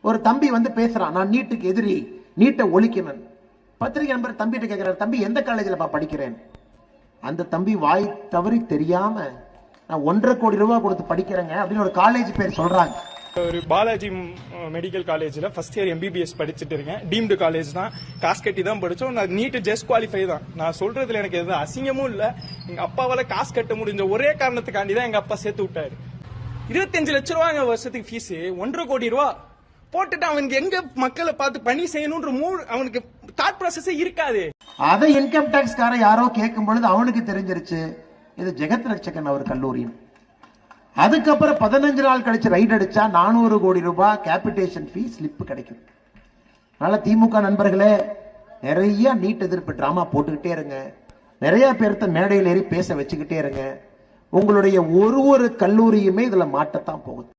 ஒரு தம்பி வந்து பேசுறான், நான் நீட்டுக்கு எதிரி, நீட்டை ஒழிக்கணும். பத்திரிகை நண்பர் தம்பிகிட்ட கேட்கிறார், தம்பி எந்த காலேஜில் படிக்கிறேன்? அந்த தம்பி வாய் தவறி தெரியாம நான் 1.5 கோடி ரூபாய் கொடுத்து படிக்கிறேங்க அப்படின்னு ஒரு காலேஜ் பேர் சொல்றாங்க. ஒரு பாலாஜி மெடிக்கல் காலேஜ்ல ஃபர்ஸ்ட் இயர் MBBS படிச்சுட்டு இருக்கேன். டீம்டு காலேஜ் தான், காசு கட்டி தான் படிச்சோம். நான் நீட் ஜஸ்ட் குவாலிஃபை தான். நான் சொல்றதுல எனக்கு எதுவும் அசிங்கமும் இல்ல. எங்க அப்பாவால காசு கட்ட முடிஞ்ச ஒரே காரணத்துக்காண்டி தான் எங்க அப்பா சேர்த்து விட்டாரு. 25 லட்சம் ரூபாங்க வருஷத்துக்கு ஃபீஸ். 1.5 கோடி ரூபா போட்டுட்டு அவனுக்கு எங்க மக்களை பார்த்து பணி செய்யணும்ன்ற அவனுக்கு தாட் ப்ராசஸே இருக்காது. அதை இன்கம் டாக்ஸ் கார யாரோ கேட்கும் பொழுது அவனுக்கு தெரிஞ்சிருச்சு இது ஜெகத் ரட்சகன் அவர் கல்லூரி. அதுக்கப்புறம் 15 நாள் கழிச்சு ரைட் அடிச்சா 400 கோடி ரூபாய் கேபிடேஷன் ஃபீஸ் ஸ்லிப் கிடைக்கும். அதனால திமுக நண்பர்களே, நிறைய நீட் எதிர்ப்பு டிராமா போட்டுக்கிட்டே இருங்க. நிறைய பேர்த்த மேடையில் ஏறி பேச வச்சுக்கிட்டே இருங்க. உங்களுடைய ஒரு கல்லூரியுமே இதுல மாட்டத்தான் போகுது.